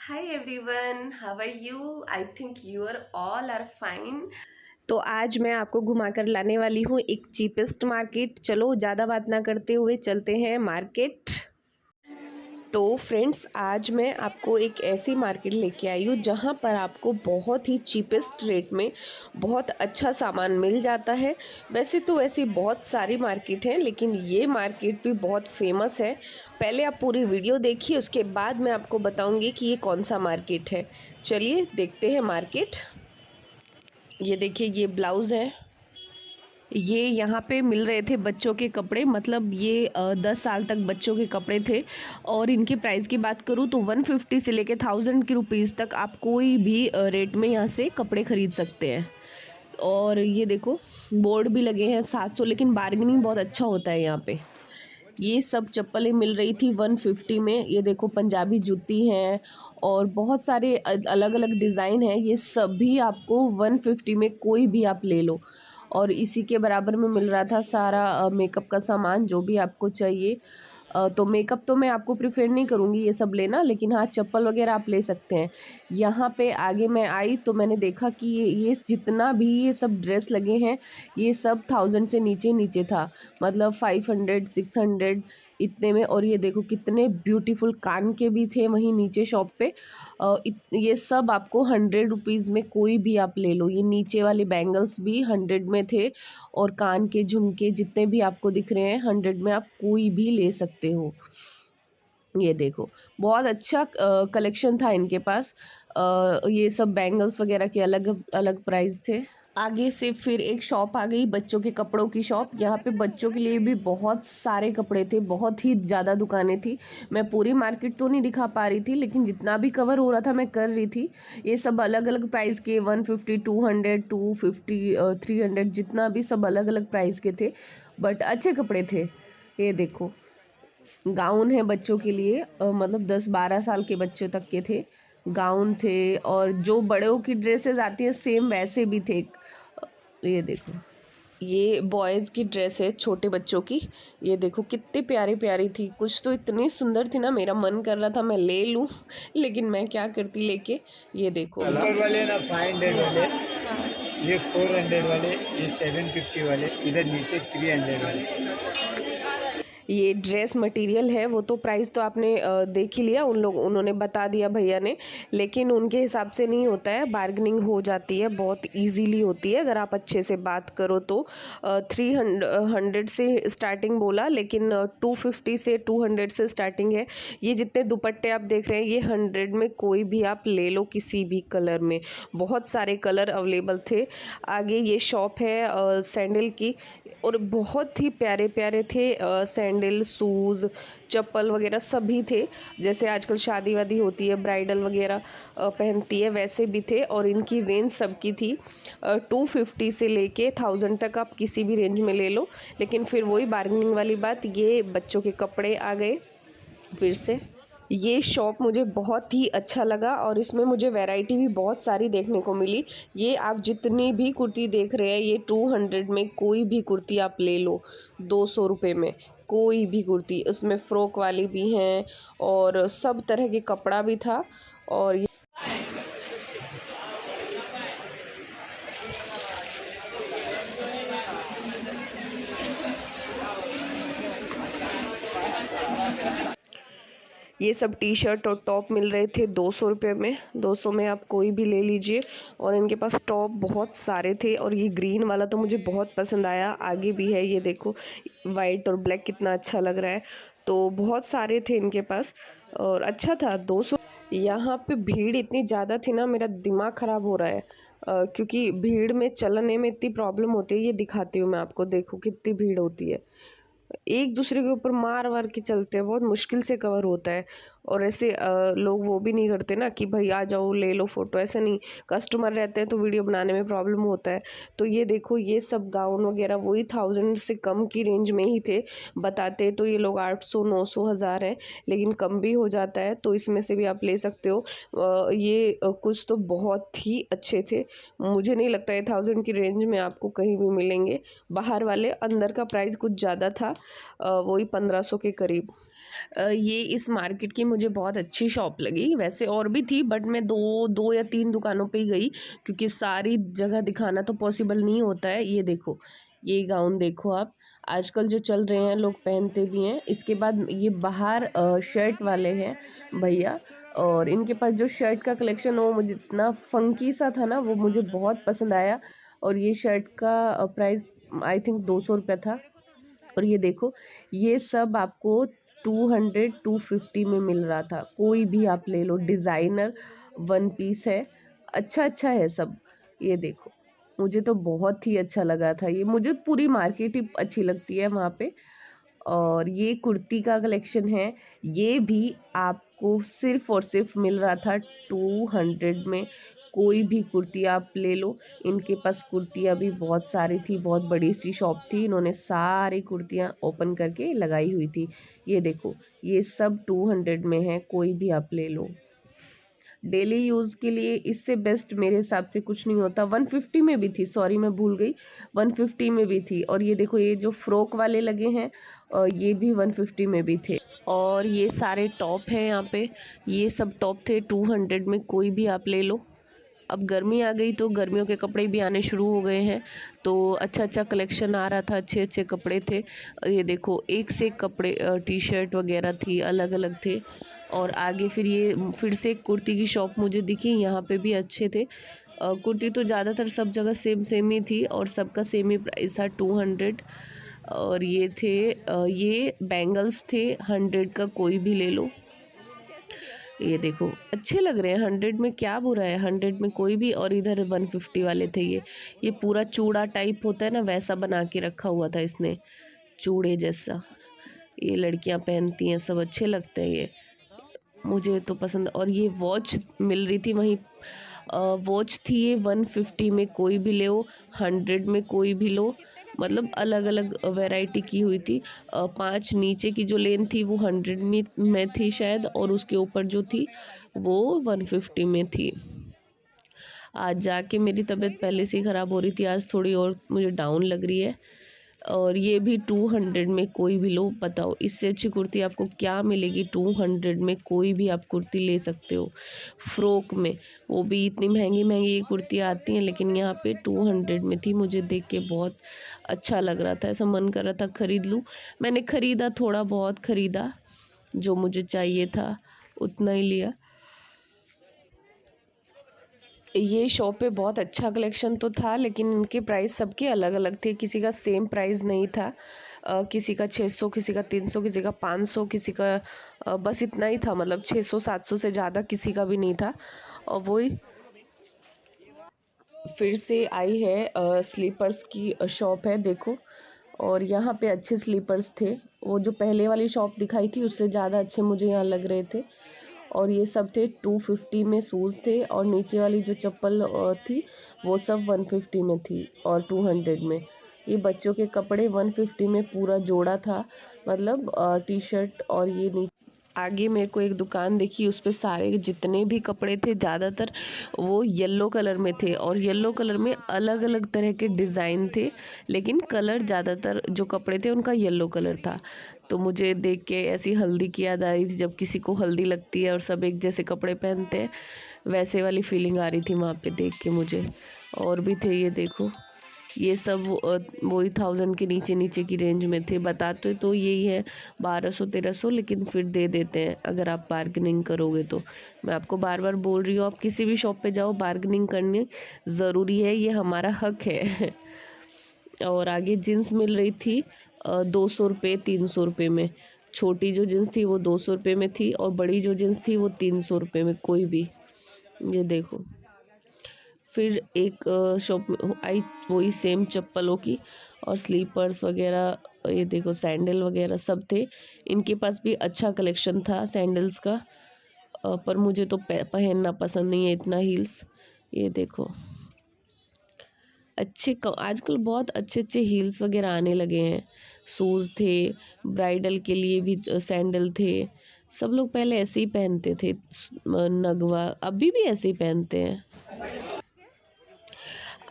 Hi everyone, how are you? I think you are all are fine. तो आज मैं आपको घुमा कर लाने वाली हूँ एक चीपेस्ट मार्केट। चलो ज़्यादा बात ना करते हुए चलते हैं मार्केट। तो फ्रेंड्स, आज मैं आपको एक ऐसी मार्केट लेके आई हूँ जहाँ पर आपको बहुत ही चीपेस्ट रेट में बहुत अच्छा सामान मिल जाता है। वैसे तो ऐसी बहुत सारी मार्केट हैं, लेकिन ये मार्केट भी बहुत फेमस है। पहले आप पूरी वीडियो देखिए, उसके बाद मैं आपको बताऊँगी कि ये कौन सा मार्केट है। चलिए देखते हैं मार्केट। ये देखिए, ये ब्लाउज़ है। ये यहाँ पे मिल रहे थे बच्चों के कपड़े, मतलब ये 10 साल तक बच्चों के कपड़े थे। और इनके प्राइस की बात करूँ तो 150 से लेके 1000 की रुपीज़ तक आप कोई भी रेट में यहाँ से कपड़े ख़रीद सकते हैं। और ये देखो, बोर्ड भी लगे हैं 700, लेकिन बार्गेनिंग बहुत अच्छा होता है यहाँ पे। ये सब चप्पलें मिल रही थी 150 में। ये देखो, पंजाबी जूती हैं और बहुत सारे अलग अलग डिज़ाइन हैं। ये सभी आपको 150 में कोई भी आप ले लो। और इसी के बराबर में मिल रहा था सारा मेकअप का सामान जो भी आपको चाहिए। तो मेकअप तो मैं आपको प्रेफर नहीं करूँगी ये सब लेना, लेकिन हाँ, चप्पल वगैरह आप ले सकते हैं। यहाँ पे आगे मैं आई तो मैंने देखा कि ये जितना भी ये सब ड्रेस लगे हैं, ये सब 1000 से नीचे नीचे था, मतलब 500 600 इतने में। और ये देखो कितने ब्यूटीफुल कान के भी थे वहीं नीचे शॉप पे। ये सब आपको 100 रुपीज़ में कोई भी आप ले लो। ये नीचे वाले बैंगल्स भी 100 में थे, और कान के झुमके जितने भी आपको दिख रहे हैं 100 में आप कोई भी ले सकते हो। ये देखो, बहुत अच्छा कलेक्शन था इनके पास। ये सब बैंगल्स वगैरह के अलग अलग प्राइस थे। आगे से फिर एक शॉप आ गई, बच्चों के कपड़ों की शॉप। यहाँ पे बच्चों के लिए भी बहुत सारे कपड़े थे, बहुत ही ज़्यादा दुकानें थी। मैं पूरी मार्केट तो नहीं दिखा पा रही थी, लेकिन जितना भी कवर हो रहा था मैं कर रही थी। ये सब अलग अलग प्राइस के, 150 200 250 300, जितना भी सब अलग अलग प्राइस के थे, बट अच्छे कपड़े थे। ये देखो, गाउन है बच्चों के लिए, मतलब 10-12 साल के बच्चे तक के थे गाउन थे। और जो बड़ों की ड्रेसेस आती है सेम वैसे भी थे। ये देखो, ये बॉयज़ की ड्रेस है छोटे बच्चों की। ये देखो कितनी प्यारी प्यारी थी, कुछ तो इतनी सुंदर थी ना, मेरा मन कर रहा था मैं ले लूँ लेकिन मैं क्या करती लेके। ये देखो, ऊपर वाले ना 500 वाले, ये 400 वाले, ये 750 वाले, इधर नीचे 300 वाले। ये ड्रेस मटेरियल है, वो तो प्राइस तो आपने देख ही लिया, उन्होंने बता दिया भैया ने। लेकिन उनके हिसाब से नहीं होता है, बार्गेनिंग हो जाती है, बहुत इजीली होती है अगर आप अच्छे से बात करो तो। 300 से स्टार्टिंग बोला, लेकिन 250 से 200 से स्टार्टिंग है। ये जितने दुपट्टे आप देख रहे हैं, ये 100 में कोई भी आप ले लो, किसी भी कलर में। बहुत सारे कलर अवेलेबल थे। आगे ये शॉप है सैंडल की, और बहुत ही प्यारे प्यारे थे सैंडल, शूज़, चप्पल वगैरह सभी थे। जैसे आजकल शादी वादी होती है, ब्राइडल वगैरह पहनती है, वैसे भी थे। और इनकी रेंज सबकी थी 250 से लेके 1000 तक, आप किसी भी रेंज में ले लो। लेकिन फिर वही बार्गेनिंग वाली बात, ये बच्चों के कपड़े आ गए फिर से। ये शॉप मुझे बहुत ही अच्छा लगा, और इसमें मुझे वैरायटी भी बहुत सारी देखने को मिली। ये आप जितनी भी कुर्ती देख रहे हैं, ये 200 में कोई भी कुर्ती आप ले लो, 200 रुपये में कोई भी कुर्ती। उसमें फ़्रॉक वाली भी हैं, और सब तरह के कपड़ा भी था। और ये सब टी शर्ट और टॉप मिल रहे थे 200 रुपये में। 200 में आप कोई भी ले लीजिए। और इनके पास टॉप बहुत सारे थे, और ये ग्रीन वाला तो मुझे बहुत पसंद आया। आगे भी है, ये देखो, वाइट और ब्लैक कितना अच्छा लग रहा है। तो बहुत सारे थे इनके पास, और अच्छा था। 200। यहाँ पे भीड़ इतनी ज़्यादा थी ना, मेरा दिमाग ख़राब हो रहा है। क्योंकि भीड़ में चलने में इतनी प्रॉब्लम होती है। ये दिखाती हूँ मैं आपको, देखो कितनी भीड़ होती है, एक दूसरे के ऊपर मार वार के चलते हैं, बहुत मुश्किल से कवर होता है। और ऐसे लोग वो भी नहीं करते ना कि भाई आ जाओ ले लो फ़ोटो, ऐसे नहीं। कस्टमर रहते हैं तो वीडियो बनाने में प्रॉब्लम होता है। तो ये देखो, ये सब गाउन वगैरह वही 1000 से कम की रेंज में ही थे। बताते तो ये लोग 800 900 हज़ार है, लेकिन कम भी हो जाता है, तो इसमें से भी आप ले सकते हो। कुछ तो बहुत ही अच्छे थे। मुझे नहीं लगता है 1000 की रेंज में आपको कहीं भी मिलेंगे। बाहर वाले, अंदर का प्राइस कुछ ज़्यादा था, वही 1500 के करीब। ये इस मार्केट की मुझे बहुत अच्छी शॉप लगी। वैसे और भी थी बट मैं दो या तीन दुकानों पे ही गई, क्योंकि सारी जगह दिखाना तो पॉसिबल नहीं होता है। ये देखो, ये गाउन देखो आप, आजकल जो चल रहे हैं लोग पहनते भी हैं। इसके बाद ये बाहर शर्ट वाले हैं भैया, और इनके पास जो शर्ट का कलेक्शन हो मुझे इतना फंकी सा था ना, वो मुझे बहुत पसंद आया। और ये शर्ट का प्राइस आई थिंक 200 रुपये था। और ये देखो, ये सब आपको 200-250 में मिल रहा था। कोई भी आप ले लो, डिज़ाइनर वन पीस है, अच्छा अच्छा है सब। ये देखो, मुझे तो बहुत ही अच्छा लगा था ये। मुझे पूरी मार्केट ही अच्छी लगती है वहाँ पे। और ये कुर्ती का कलेक्शन है, ये भी आपको सिर्फ़ और सिर्फ मिल रहा था 200 में। कोई भी कुर्ती आप ले लो, इनके पास कुर्तियाँ भी बहुत सारी थी, बहुत बड़ी सी शॉप थी, इन्होंने सारी कुर्तियाँ ओपन करके लगाई हुई थी। ये देखो, ये सब 200 में है, कोई भी आप ले लो। डेली यूज़ के लिए इससे बेस्ट मेरे हिसाब से कुछ नहीं होता। 150 में भी थी, सॉरी मैं भूल गई, 150 में भी थी। और ये देखो, ये जो फ्रॉक वाले लगे हैं ये भी 150 में भी थे। और ये सारे टॉप हैं यहाँ पे, ये सब टॉप थे 200 में, कोई भी आप ले लो। अब गर्मी आ गई तो गर्मियों के कपड़े भी आने शुरू हो गए हैं, तो अच्छा अच्छा कलेक्शन आ रहा था, अच्छे अच्छे कपड़े थे। ये देखो, एक से एक कपड़े, टी शर्ट वगैरह थी, अलग अलग थे। और आगे फिर से एक कुर्ती की शॉप मुझे दिखी, यहाँ पे भी अच्छे थे। कुर्ती तो ज़्यादातर सब जगह सेम सेम ही थी, और सबका सेम ही प्राइस था 200। और ये थे ये बैंगल्स थे 100 का, कोई भी ले लो। ये देखो, अच्छे लग रहे हैं, 100 में क्या बुरा है, 100 में कोई भी। और इधर 150 वाले थे ये पूरा चूड़ा टाइप होता है ना, वैसा बना के रखा हुआ था इसने, चूड़े जैसा। ये लड़कियां पहनती हैं, सब अच्छे लगते हैं ये, मुझे तो पसंद। और ये वॉच मिल रही थी वहीं, वॉच थी ये 150 में, कोई भी ले, 100 में कोई भी लो। मतलब अलग अलग वैरायटी की हुई थी। 5 नीचे की जो लेन थी वो 100 में थी शायद, और उसके ऊपर जो थी वो 150 में थी। आज जाके मेरी तबीयत पहले से ही ख़राब हो रही थी, आज थोड़ी और मुझे डाउन लग रही है। और ये भी 200 में कोई भी लो। बताओ, इससे अच्छी कुर्ती आपको क्या मिलेगी? 200 में कोई भी आप कुर्ती ले सकते हो, फ्रॉक में। वो भी इतनी महंगी महंगी कुर्ती आती हैं, लेकिन यहाँ पे 200 में थी। मुझे देख के बहुत अच्छा लग रहा था, ऐसा मन कर रहा था ख़रीद लूँ। मैंने ख़रीदा, थोड़ा बहुत ख़रीदा, जो मुझे चाहिए था उतना ही लिया। ये शॉप पे बहुत अच्छा कलेक्शन तो था, लेकिन इनके प्राइस सबके अलग अलग थे, किसी का सेम प्राइस नहीं था। किसी का 600, किसी का 300, किसी का 500, किसी का बस इतना ही था, मतलब 600-700 से ज़्यादा किसी का भी नहीं था। और वही फिर से आई है स्लीपर्स की शॉप है, देखो। और यहाँ पे अच्छे स्लीपर्स थे, वो जो पहले वाली शॉप दिखाई थी उससे ज़्यादा अच्छे मुझे यहाँ लग रहे थे। और ये सब थे 250 में शूज़ थे, और नीचे वाली जो चप्पल थी वो सब 150 में थी, और 200 में। ये बच्चों के कपड़े 150 में पूरा जोड़ा था, मतलब टी शर्ट। और ये नीचे आगे मेरे को एक दुकान दिखी, उस पे सारे जितने भी कपड़े थे ज़्यादातर वो येलो कलर में थे, और येलो कलर में अलग अलग तरह के डिज़ाइन थे, लेकिन कलर ज़्यादातर जो कपड़े थे उनका येलो कलर था। तो मुझे देख के ऐसी हल्दी की याद आ रही थी, जब किसी को हल्दी लगती है और सब एक जैसे कपड़े पहनते हैं, वैसे वाली फीलिंग आ रही थी वहाँ पे देख के मुझे। और भी थे, ये देखो, ये सब वही 1000 के नीचे नीचे की रेंज में थे। बताते तो यही है 1200-1300, लेकिन फिर दे देते हैं अगर आप बार्गेनिंग करोगे तो। मैं आपको बार बार बोल रही हूँ, आप किसी भी शॉप पे जाओ, बार्गेनिंग करनी ज़रूरी है, ये हमारा हक है। और आगे जीन्स मिल रही थी 200 रुपये, 300 रुपये में। छोटी जो जीन्स थी वो 200 रुपये में थी, और बड़ी जो जीन्स थी वो 300 रुपये में, कोई भी। ये देखो, फिर एक शॉप में आई वही सेम चप्पलों की, और स्लीपर्स वगैरह, ये देखो सैंडल वगैरह सब थे। इनके पास भी अच्छा कलेक्शन था सैंडल्स का, पर मुझे तो पहनना पसंद नहीं है इतना हील्स। ये देखो, आजकल बहुत अच्छे अच्छे हील्स वगैरह आने लगे हैं। शूज़ थे, ब्राइडल के लिए भी सैंडल थे। सब लोग पहले ऐसे ही पहनते थे, नगवा, अभी भी ऐसे ही पहनते हैं।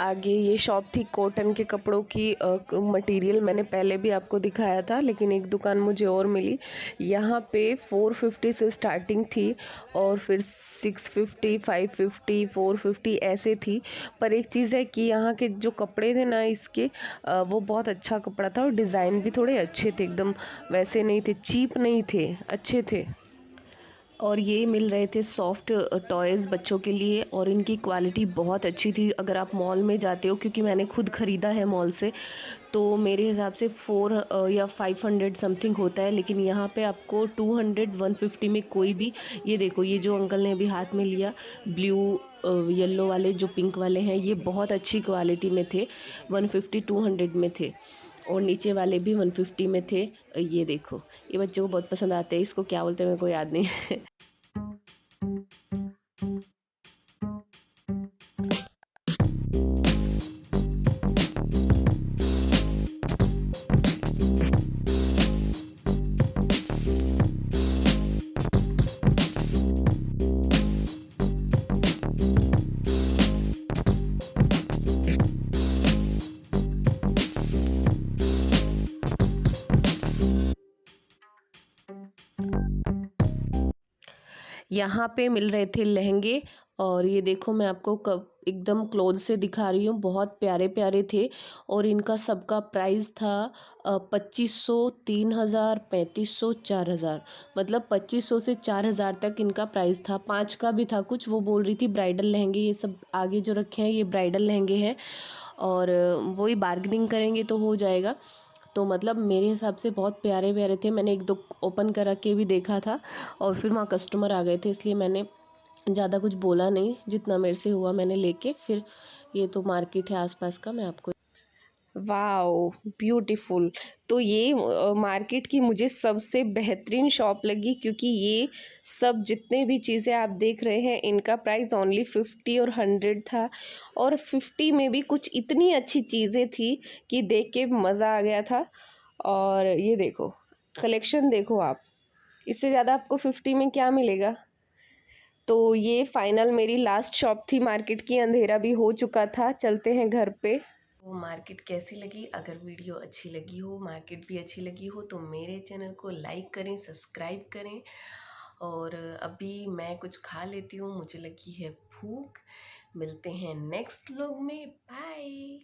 आगे ये शॉप थी कॉटन के कपड़ों की। मटेरियल मैंने पहले भी आपको दिखाया था, लेकिन एक दुकान मुझे और मिली। यहाँ पे 450 से स्टार्टिंग थी और फिर 650, 550, 450 ऐसे थी। पर एक चीज़ है कि यहाँ के जो कपड़े थे ना इसके, वो बहुत अच्छा कपड़ा था और डिज़ाइन भी थोड़े अच्छे थे, एकदम वैसे नहीं थे, चीप नहीं थे, अच्छे थे। और ये मिल रहे थे सॉफ्ट टॉयज़ बच्चों के लिए और इनकी क्वालिटी बहुत अच्छी थी। अगर आप मॉल में जाते हो, क्योंकि मैंने खुद ख़रीदा है मॉल से, तो मेरे हिसाब से 4 या 500 समथिंग होता है, लेकिन यहाँ पे आपको 200, 150 में कोई भी। ये देखो, ये जो अंकल ने अभी हाथ में लिया ब्लू येलो वाले, जो पिंक वाले हैं, ये बहुत अच्छी क्वालिटी में थे, 150, 200 में थे। और नीचे वाले भी 150 में थे। ये देखो, ये बच्चों को बहुत पसंद आते हैं। इसको क्या बोलते हैं मेरे को याद नहीं है। यहाँ पे मिल रहे थे लहंगे। और ये देखो, मैं आपको कब एकदम क्लोज से दिखा रही हूँ, बहुत प्यारे प्यारे थे। और इनका सबका प्राइस था 2500, 3000, 3500, 4000। मतलब 2500 से 4000 तक इनका प्राइस था। 5 का भी था कुछ। वो बोल रही थी ब्राइडल लहंगे, ये सब आगे जो रखे हैं ये ब्राइडल लहंगे हैं। और वही बार्गेनिंग करेंगे तो हो जाएगा। तो मतलब मेरे हिसाब से बहुत प्यारे प्यारे थे। मैंने एक दो ओपन करा के भी देखा था और फिर वहाँ कस्टमर आ गए थे, इसलिए मैंने ज़्यादा कुछ बोला नहीं। जितना मेरे से हुआ मैंने लेके फिर, ये तो मार्केट है आसपास का, मैं आपको। Wow, beautiful. तो ये मार्केट की मुझे सबसे बेहतरीन शॉप लगी, क्योंकि ये सब जितने भी चीज़ें आप देख रहे हैं इनका प्राइस ओनली 50 और 100 था। और 50 में भी कुछ इतनी अच्छी चीज़ें थी कि देख के मज़ा आ गया था। और ये देखो, कलेक्शन देखो आप, इससे ज़्यादा आपको 50 में क्या मिलेगा। तो ये फाइनल मेरी लास्ट शॉप थी मार्केट की। अंधेरा भी हो चुका था, चलते हैं घर पे। वो मार्केट कैसी लगी? अगर वीडियो अच्छी लगी हो, मार्केट भी अच्छी लगी हो, तो मेरे चैनल को लाइक करें, सब्सक्राइब करें। और अभी मैं कुछ खा लेती हूँ, मुझे लगी है भूख। मिलते हैं नेक्स्ट व्लॉग में। बाय।